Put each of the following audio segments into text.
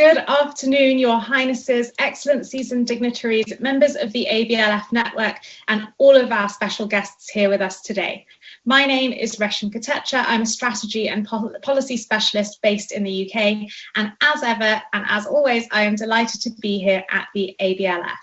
Good afternoon, Your Highnesses, Excellencies and dignitaries, members of the ABLF network, and all of our special guests here with us today. My name is Resham Katecha. I'm a strategy and policy specialist based in the UK, and as ever and as always, I am delighted to be here at the ABLF.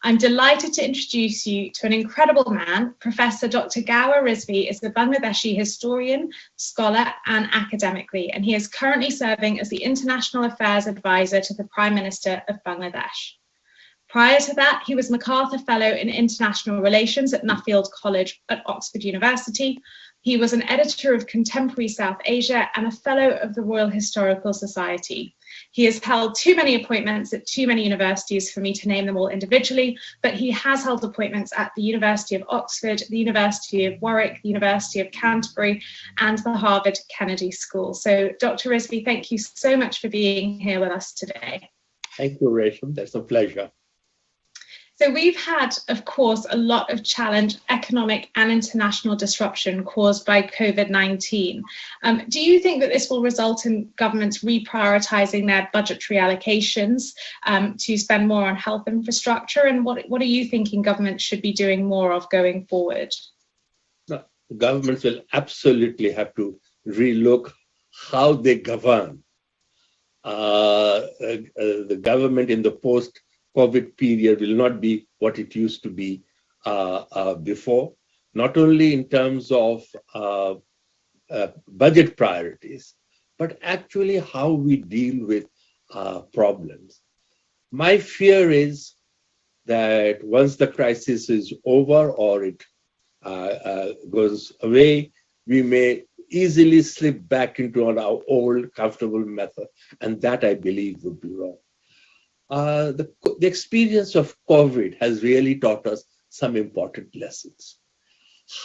I'm delighted to introduce you to an incredible man. Professor Dr Gowher Rizvi is a Bangladeshi historian, scholar and academically, and he is currently serving as the International Affairs Advisor to the Prime Minister of Bangladesh. Prior to that, he was MacArthur Fellow in International Relations at Nuffield College at Oxford University. He was an editor of Contemporary South Asia and a Fellow of the Royal Historical Society. He has held too many appointments at too many universities for me to name them all individually, but he has held appointments at the University of Oxford, the University of Warwick, the University of Canterbury, and the Harvard Kennedy School. So, Dr. Rizvi, thank you so much for being here with us today. Thank you, Resham. That's a pleasure. So we've had, of course, a lot of challenge, economic and international disruption caused by COVID-19. Do you think that this will result in governments reprioritising their budgetary allocations to spend more on health infrastructure? And what are you thinking governments should be doing more of going forward? No, governments will absolutely have to relook how they govern. The government in the post-COVID period will not be what it used to be before, not only in terms of budget priorities, but actually how we deal with problems. My fear is that once the crisis is over or it goes away, we may easily slip back into our old comfortable method, and that I believe would be wrong. The experience of COVID has really taught us some important lessons.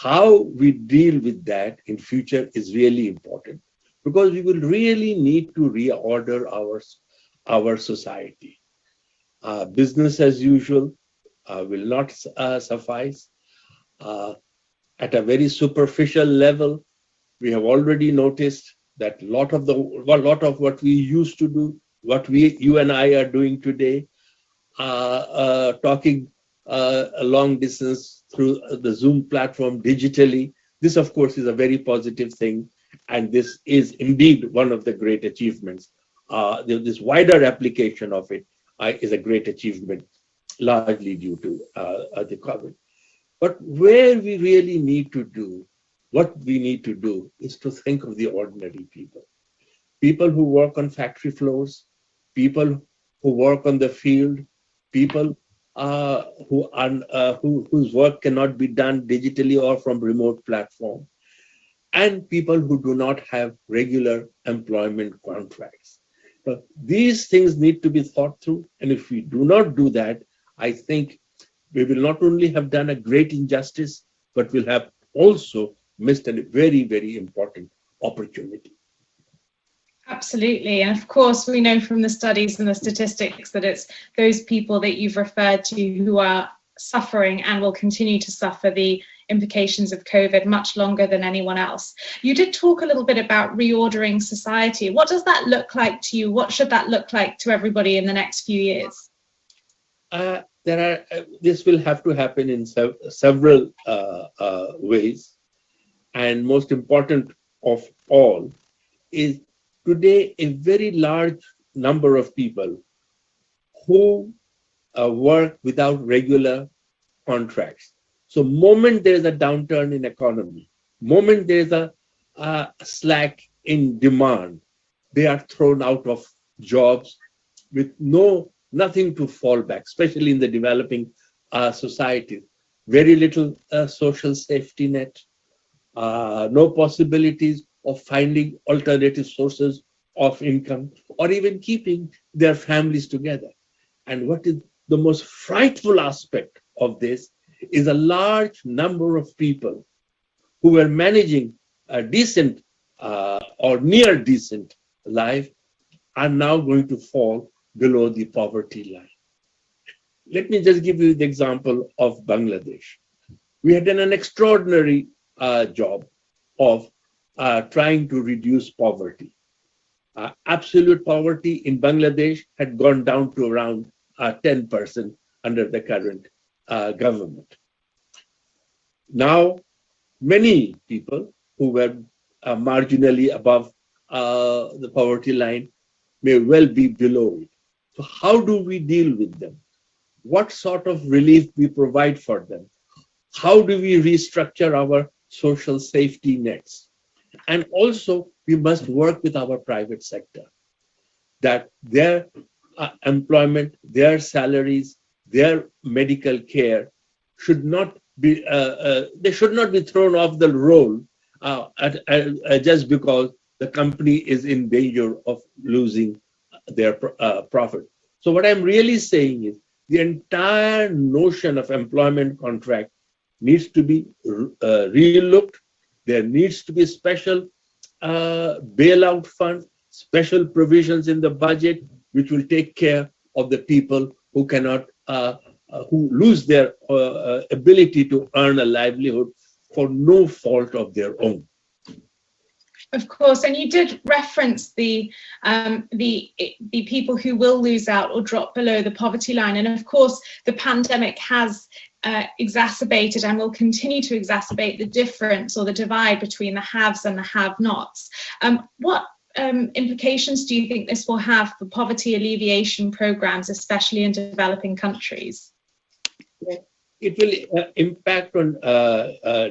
How we deal with that in future is really important, because we will really need to reorder our society. Business as usual will not suffice. At a very superficial level, we have already noticed that a lot of what we used to do, what you and I are doing today, talking a long distance through the Zoom platform digitally. This, of course, is a very positive thing. And this is indeed one of the great achievements. This wider application of it is a great achievement, largely due to the COVID. But where we really need to do, what we need to do is to think of the ordinary people. People who work on factory floors, people who work on the field, people whose work cannot be done digitally or from remote platform, and people who do not have regular employment contracts. So these things need to be thought through, and if we do not do that, I think we will not only have done a great injustice, but we'll have also missed a very, very important opportunity. Absolutely. And of course, we know from the studies and the statistics that it's those people that you've referred to who are suffering and will continue to suffer the implications of COVID much longer than anyone else. You did talk a little bit about reordering society. What does that look like to you? What should that look like to everybody in the next few years? This will have to happen in several ways. And most important of all is today a very large number of people who work without regular contracts. So moment there's a downturn in economy, moment there's a slack in demand, they are thrown out of jobs with nothing to fall back, especially in the developing societies. Very little social safety net, no possibilities of finding alternative sources of income or even keeping their families together. And what is the most frightful aspect of this is a large number of people who were managing a decent or near decent life are now going to fall below the poverty line. Let me just give you the example of Bangladesh. We had done an extraordinary job of trying to reduce poverty. Absolute poverty in Bangladesh had gone down to around 10% under the current government. Now, many people who were marginally above the poverty line may well be below it. So how do we deal with them? What sort of relief we provide for them? How do we restructure our social safety nets? And also, we must work with our private sector, that their employment, their salaries, their medical care should not be, they should not be thrown off the roll just because the company is in danger of losing their profit. So what I'm really saying is the entire notion of employment contract needs to be relooked. There needs to be special bailout funds, special provisions in the budget, which will take care of the people who cannot, who lose their ability to earn a livelihood for no fault of their own. Of course, and you did reference the people who will lose out or drop below the poverty line, and of course, the pandemic has exacerbated and will continue to exacerbate the difference or the divide between the haves and the have-nots. What implications do you think this will have for poverty alleviation programs, especially in developing countries? It will impact on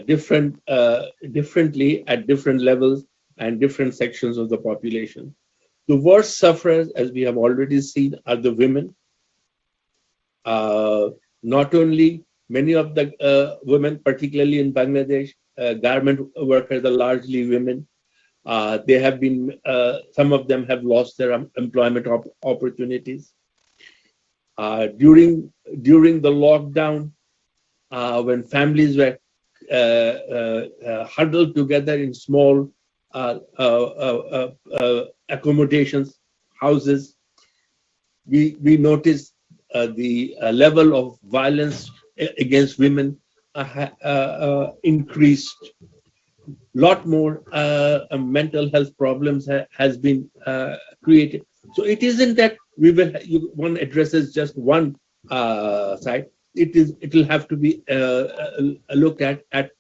differently at different levels and different sections of the population. The worst sufferers, as we have already seen, are the women. Not only many of the women, particularly in Bangladesh, garment workers are largely women. They have been, some of them have lost their employment opportunities. During the lockdown, when families were huddled together in small accommodations, houses, we noticed the level of violence against women increased. Lot more mental health problems has been created. So it isn't that one addresses just one side. It will have to be looked at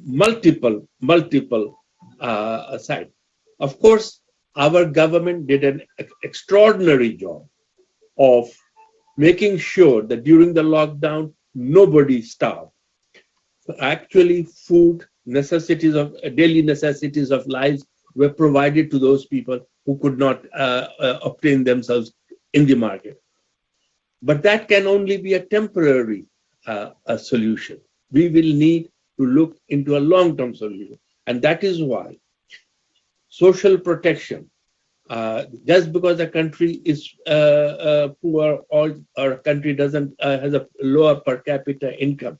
multiple sides. Of course, our government did an extraordinary job of making sure that during the lockdown, nobody starved. So actually, food, daily necessities of lives were provided to those people who could not obtain themselves in the market. But that can only be a temporary solution. We will need to look into a long-term solution. And that is why social protection, just because a country is poor or a country doesn't has a lower per capita income,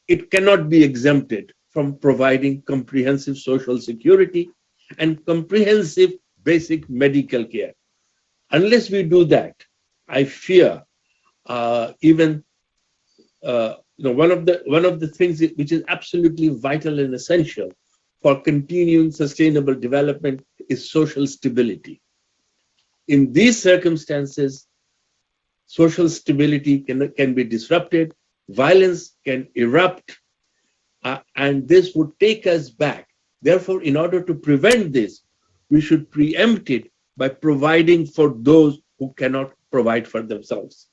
it cannot be exempted from providing comprehensive social security and comprehensive basic medical care. Unless we do that, I fear one of the things which is absolutely vital and essential for continuing sustainable development is social stability. In these circumstances, social stability can be disrupted, violence can erupt, and this would take us back. Therefore, in order to prevent this, we should preempt it by providing for those who cannot provide for themselves.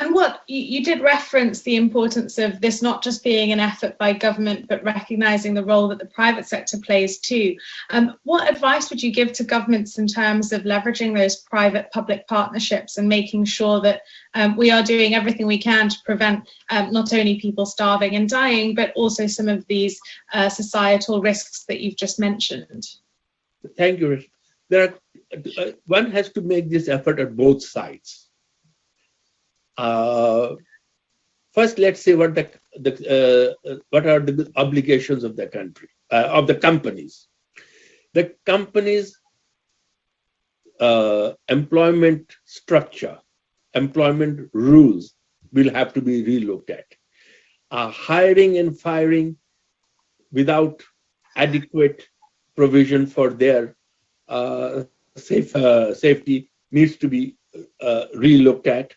And what you did reference the importance of this not just being an effort by government, but recognizing the role that the private sector plays too. What advice would you give to governments in terms of leveraging those private-public partnerships and making sure that we are doing everything we can to prevent not only people starving and dying, but also some of these societal risks that you've just mentioned? Thank you, Rish. One has to make this effort at both sides. First, let's say what are the obligations of the country, of the companies. The companies' employment structure, employment rules will have to be relooked at. Hiring and firing without adequate provision for their safety needs to be relooked at.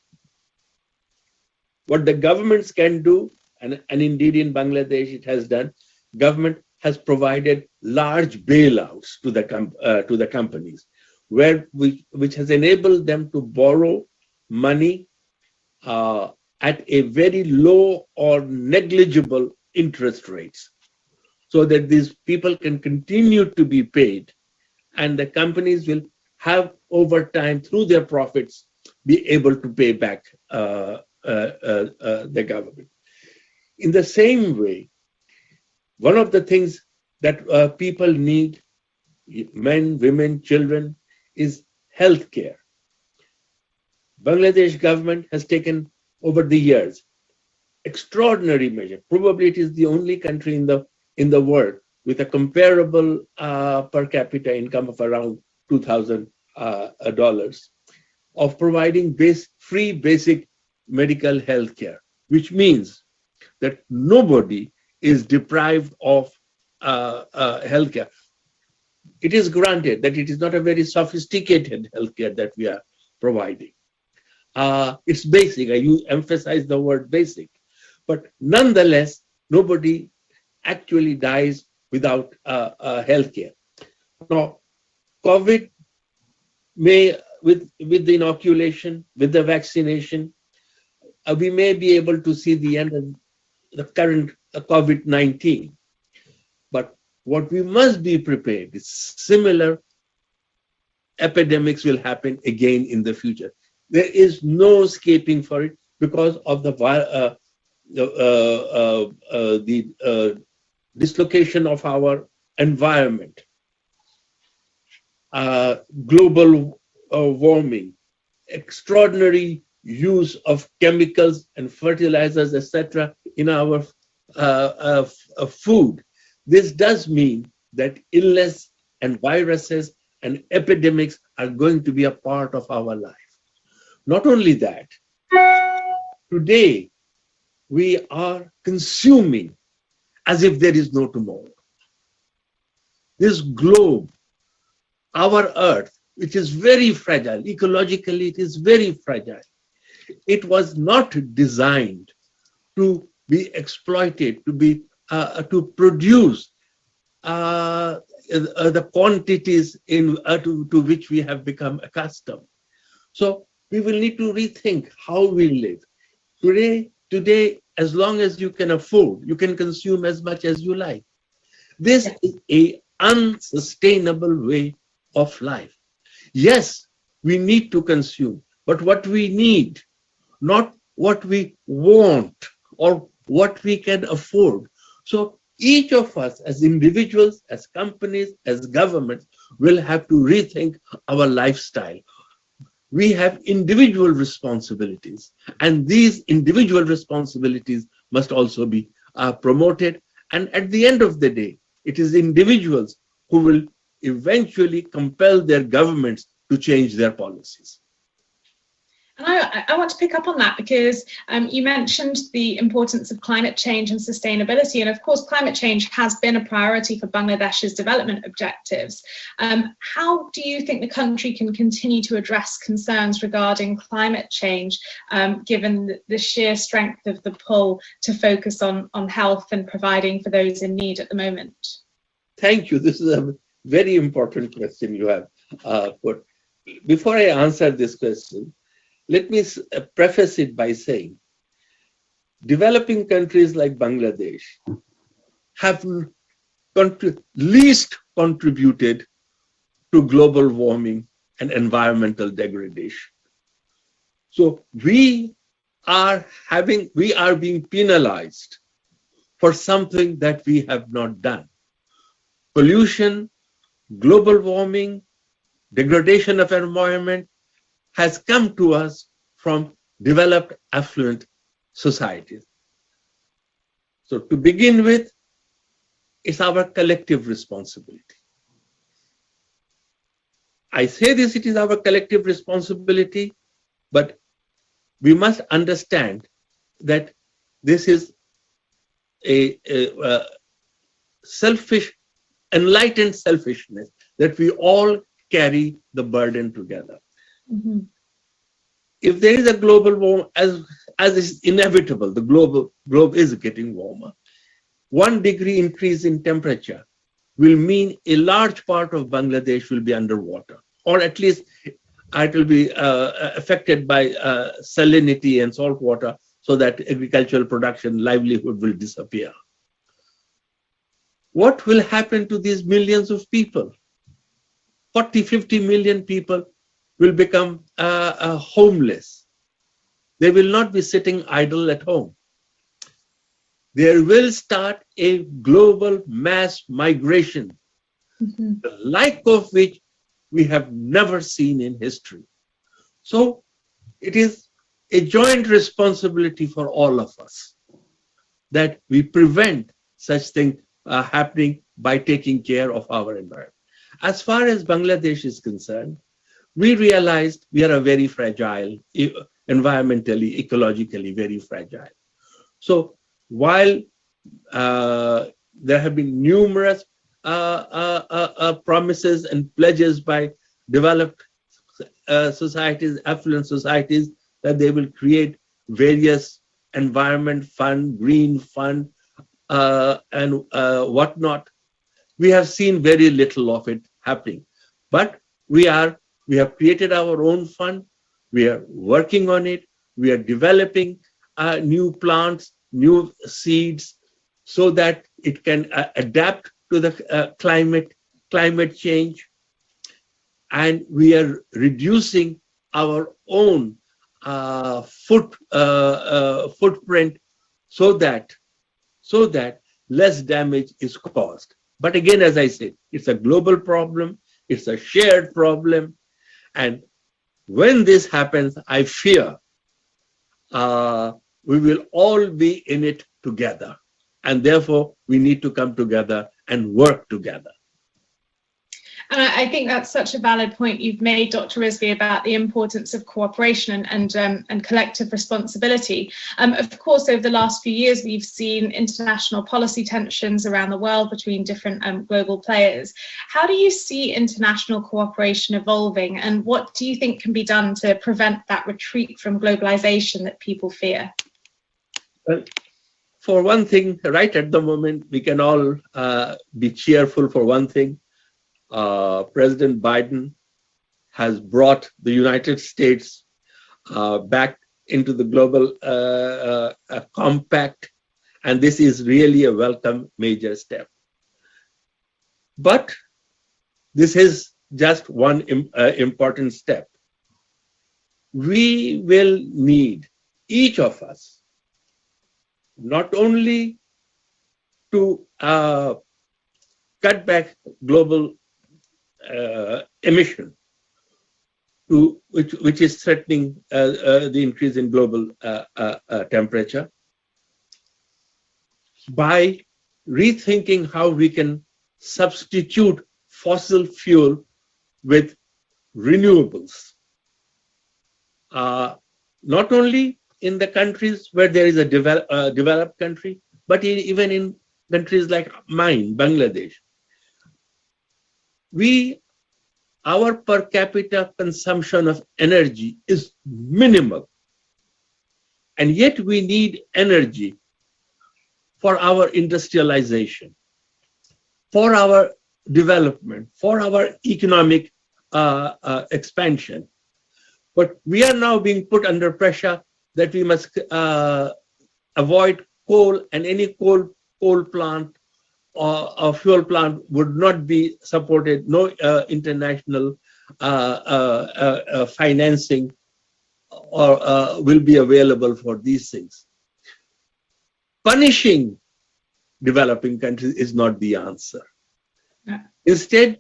What the governments can do, and indeed in Bangladesh it has done, government has provided large bailouts to the companies, which has enabled them to borrow money at a very low or negligible interest rates, so that these people can continue to be paid, and the companies will have over time, through their profits, be able to pay back the government. In the same way, one of the things that people need, men, women, children, is healthcare. Bangladesh government has taken over the years extraordinary measure. Probably it is the only country in the world with a comparable per capita income of around $2,000 of providing free basic medical health care, which means that nobody is deprived of health care. It is granted that it is not a very sophisticated healthcare that we are providing. It's basic. You emphasize the word basic, but nonetheless, nobody actually dies without healthcare. Now, COVID may, with the inoculation, with the vaccination, we may be able to see the end of the current COVID-19. But what we must be prepared is similar epidemics will happen again in the future. There is no escaping for it because of the dislocation of our environment, global warming, extraordinary use of chemicals and fertilizers, etc., in our food. This does mean that illness and viruses and epidemics are going to be a part of our life. Not only that, today we are consuming as if there is no tomorrow. This globe, our earth, which is very fragile, ecologically it is very fragile. It was not designed to be exploited, to produce the quantities to which we have become accustomed. So we will need to rethink how we live. Today, as long as you can afford, you can consume as much as you like. This is an unsustainable way of life. Yes, we need to consume, but what we need, not what we want or what we can afford. So each of us as individuals, as companies, as governments will have to rethink our lifestyle. We have individual responsibilities, and these individual responsibilities must also be promoted. And at the end of the day, it is individuals who will eventually compel their governments to change their policies. And I want to pick up on that because you mentioned the importance of climate change and sustainability. And of course, climate change has been a priority for Bangladesh's development objectives. How do you think the country can continue to address concerns regarding climate change, given the sheer strength of the pull to focus on health and providing for those in need at the moment? Thank you. This is a very important question you have put. Before I answer this question, let me preface it by saying, developing countries like Bangladesh have least contributed to global warming and environmental degradation. So we are being penalized for something that we have not done. Pollution, global warming, degradation of environment has come to us from developed, affluent societies. So to begin with, it's our collective responsibility. I say this, it is our collective responsibility, but we must understand that this is a selfish, enlightened selfishness, that we all carry the burden together. Mm-hmm. If there is a global warming, as is inevitable, the globe is getting warmer. 1 degree increase in temperature will mean a large part of Bangladesh will be underwater, or at least it will be affected by salinity and salt water, so that agricultural production, livelihood will disappear. What will happen to these millions of people? 40, 50 million people will become homeless. They will not be sitting idle at home. There will start a global mass migration, the like of which we have never seen in history. So it is a joint responsibility for all of us that we prevent such things happening by taking care of our environment. As far as Bangladesh is concerned, we realized we are a very fragile, environmentally, ecologically very fragile. So while there have been numerous promises and pledges by developed societies, affluent societies, that they will create various environment fund, green fund, and whatnot, we have seen very little of it happening. But we have created our own fund. We are working on it. We are developing new plants, new seeds, so that it can adapt to the climate change. And we are reducing our own footprint so that less damage is caused. But again, as I said, it's a global problem. It's a shared problem. And when this happens, I fear we will all be in it together. And therefore, we need to come together and work together. And I think that's such a valid point you've made, Dr. Rizvi, about the importance of cooperation and collective responsibility. Of course, over the last few years, we've seen international policy tensions around the world between different global players. How do you see international cooperation evolving, and what do you think can be done to prevent that retreat from globalization that people fear? Well, for one thing, right at the moment, we can all be cheerful for one thing. President Biden has brought the United States back into the global compact, and this is really a welcome major step. But this is just one important step. We will need, each of us, not only to cut back global emission, which is threatening the increase in global temperature, by rethinking how we can substitute fossil fuel with renewables. Not only in the countries where there is a developed country, but even in countries like mine, Bangladesh. Our per capita consumption of energy is minimal, and yet we need energy for our industrialization, for our development, for our economic expansion. But we are now being put under pressure that we must avoid coal, and any coal plant or fuel plant would not be supported. No international financing or will be available for these things. Punishing developing countries is not the answer. Yeah. Instead,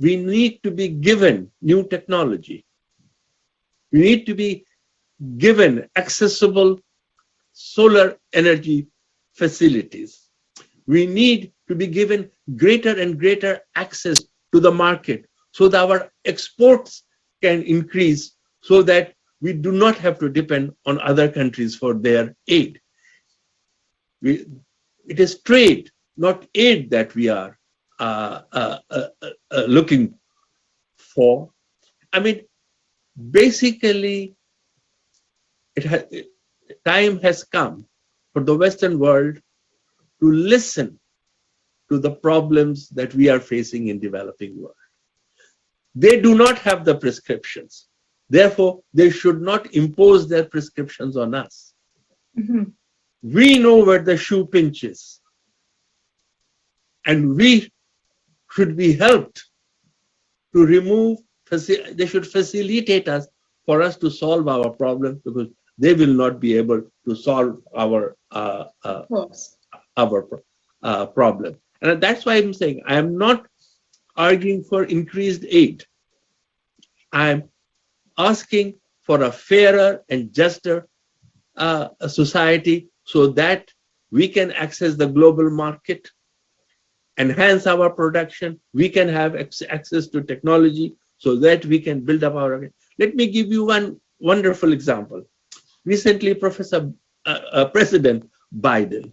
we need to be given new technology. We need to be given accessible solar energy facilities. We need to be given greater and greater access to the market so that our exports can increase, so that we do not have to depend on other countries for their aid. It is trade, not aid, that we are looking for. I mean, basically, time has come for the Western world to listen to the problems that we are facing in developing world. They do not have the prescriptions. Therefore, they should not impose their prescriptions on us. Mm-hmm. We know where the shoe pinches, and we should be helped to remove, they should facilitate us for us to solve our problems, because they will not be able to solve our problem. And that's why I'm saying I am not arguing for increased aid. I'm asking for a fairer and juster society, so that we can access the global market, enhance our production, we can have access to technology, so that we can build up our. Let me give you one wonderful example. Recently, President Biden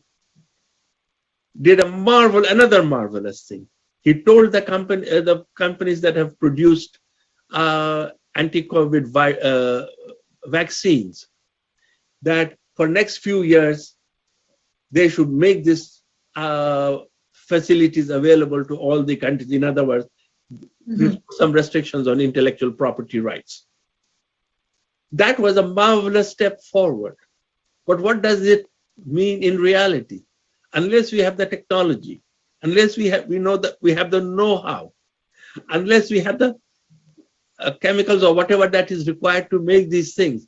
did another marvelous thing. He told the companies that have produced anti-COVID vaccines that for next few years, they should make this facilities available to all the countries. In other words, some restrictions on intellectual property rights. That was a marvelous step forward. But what does it mean in reality? Unless we have the technology, unless we know that we have the know-how, unless we have the chemicals or whatever that is required to make these things,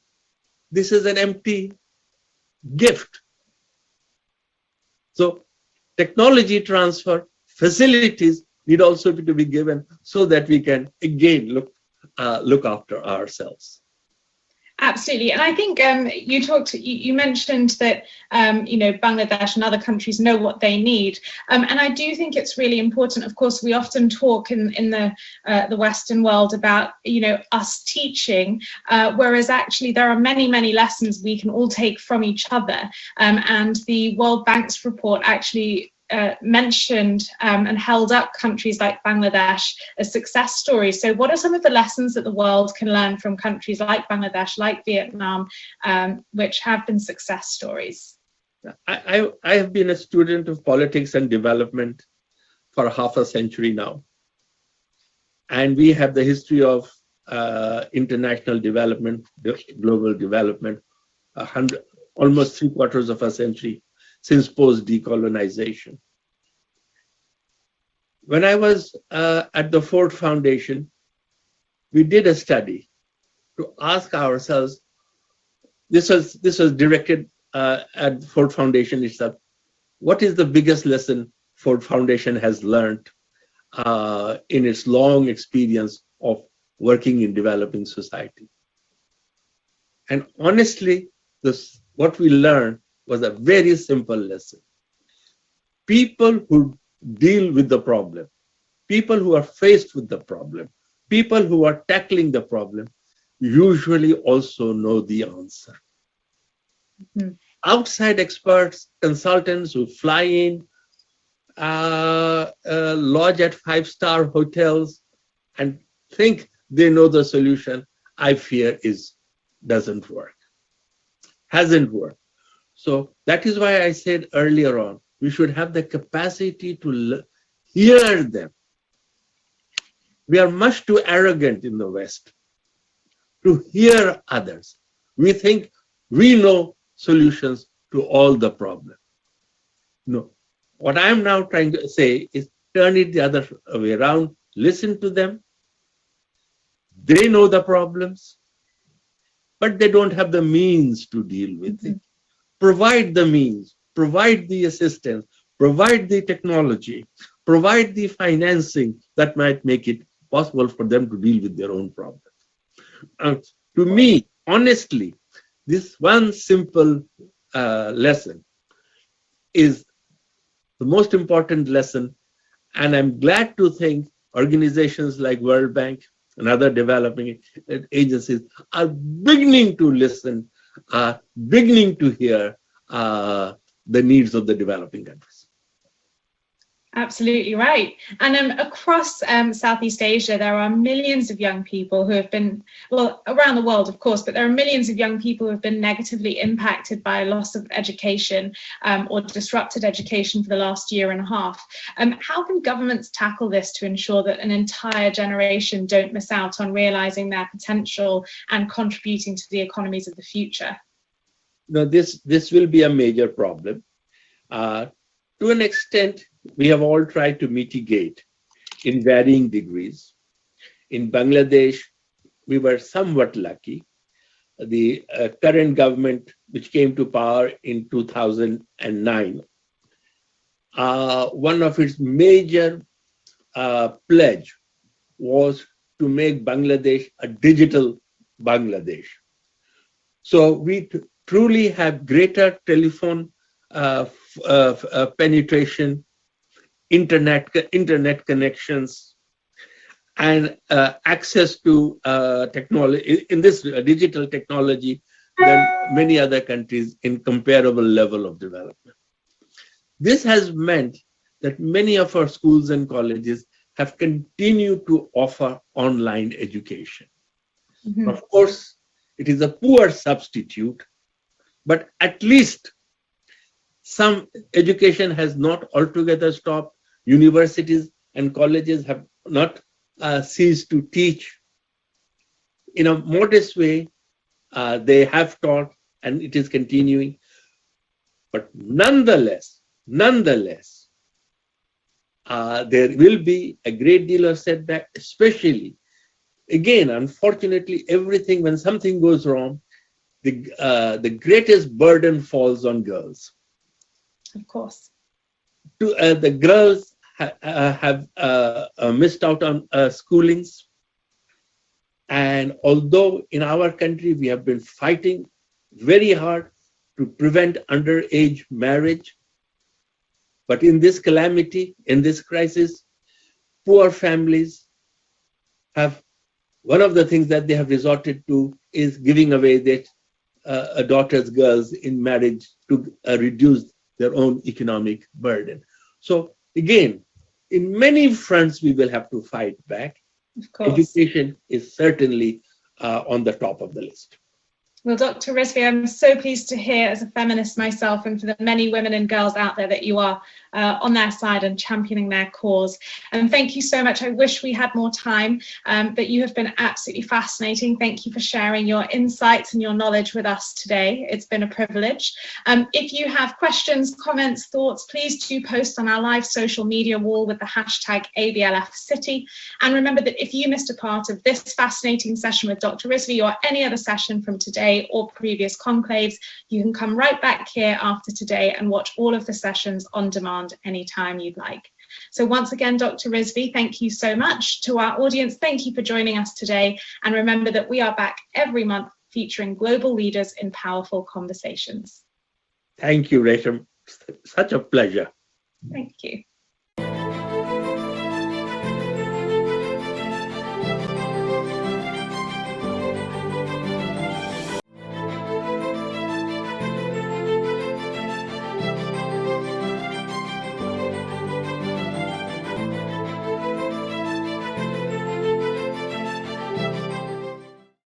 this is an empty gift. So technology transfer facilities need also to be given, so that we can again look after ourselves. Absolutely, and I think you mentioned that Bangladesh and other countries know what they need, and I do think it's really important. Of course, we often talk in the Western world about us teaching, whereas actually there are many lessons we can all take from each other, and the World Bank's report actually mentioned and held up countries like Bangladesh as success stories. So what are some of the lessons that the world can learn from countries like Bangladesh, like Vietnam, which have been success stories? I have been a student of politics and development for half a century now. And we have the history of international development, global development, almost 3/4 of a century since post-decolonization. When I was at the Ford Foundation, we did a study to ask ourselves, this was directed at Ford Foundation itself, what is the biggest lesson Ford Foundation has learned in its long experience of working in developing society? And honestly, what we learned was a very simple lesson. People who deal with the problem, people who are faced with the problem, people who are tackling the problem, usually also know the answer. Mm-hmm. Outside experts, consultants who fly in, lodge at 5-star hotels and think they know the solution, I fear doesn't work, hasn't worked. So that is why I said earlier on, we should have the capacity to hear them. We are much too arrogant in the West to hear others. We think we know solutions to all the problems. No. What I'm now trying to say is turn it the other way around, listen to them. They know the problems, but they don't have the means to deal with it. Provide the means, provide the assistance, provide the technology, provide the financing that might make it possible for them to deal with their own problems. To me, honestly, this one simple lesson is the most important lesson, and I'm glad to think organizations like World Bank and other developing agencies are beginning to listen, beginning to hear the needs of the developing countries. Absolutely right. And across Southeast Asia, there are millions of young people who have been, well, around the world, of course, but there are millions of young people who have been negatively impacted by loss of education or disrupted education for the last year and a half. How can governments tackle this to ensure that an entire generation don't miss out on realizing their potential and contributing to the economies of the future? Now, this will be a major problem. To an extent, we have all tried to mitigate in varying degrees. In Bangladesh, we were somewhat lucky. The current government, which came to power in 2009, one of its major pledge was to make Bangladesh a digital Bangladesh. So we truly have greater telephone penetration, internet connections, and access to technology in this digital technology than many other countries in comparable level of development. This has meant that many of our schools and colleges have continued to offer online education. Mm-hmm. Of course, it is a poor substitute, but at least some education has not altogether stopped. Universities and colleges have not ceased to teach. In a modest way, they have taught, and it is continuing. But nonetheless, there will be a great deal of setback, especially, again, unfortunately, when something goes wrong, the greatest burden falls on girls. Of course. The girls have missed out on schoolings. And although in our country we have been fighting very hard to prevent underage marriage, but in this calamity, in this crisis, poor families have, one of the things that they have resorted to is giving away their daughters, girls in marriage to reduce their own economic burden. So again, in many fronts, we will have to fight back. Of course. Education is certainly on the top of the list. Well, Dr. Rizvi, I'm so pleased to hear, as a feminist myself, and for the many women and girls out there, that you are on their side and championing their cause. And thank you so much. I wish we had more time, but you have been absolutely fascinating. Thank you for sharing your insights and your knowledge with us today. It's been a privilege. If you have questions, comments, thoughts, please do post on our live social media wall with the hashtag ABLF City. And remember that if you missed a part of this fascinating session with Dr. Rizvi or any other session from today or previous conclaves, you can come right back here after today and watch all of the sessions on demand anytime you'd like. So once again, Dr. Rizvi, thank you so much. To our audience, thank you for joining us today. And remember that we are back every month featuring global leaders in powerful conversations. Thank you, Resham. Such a pleasure. Thank you.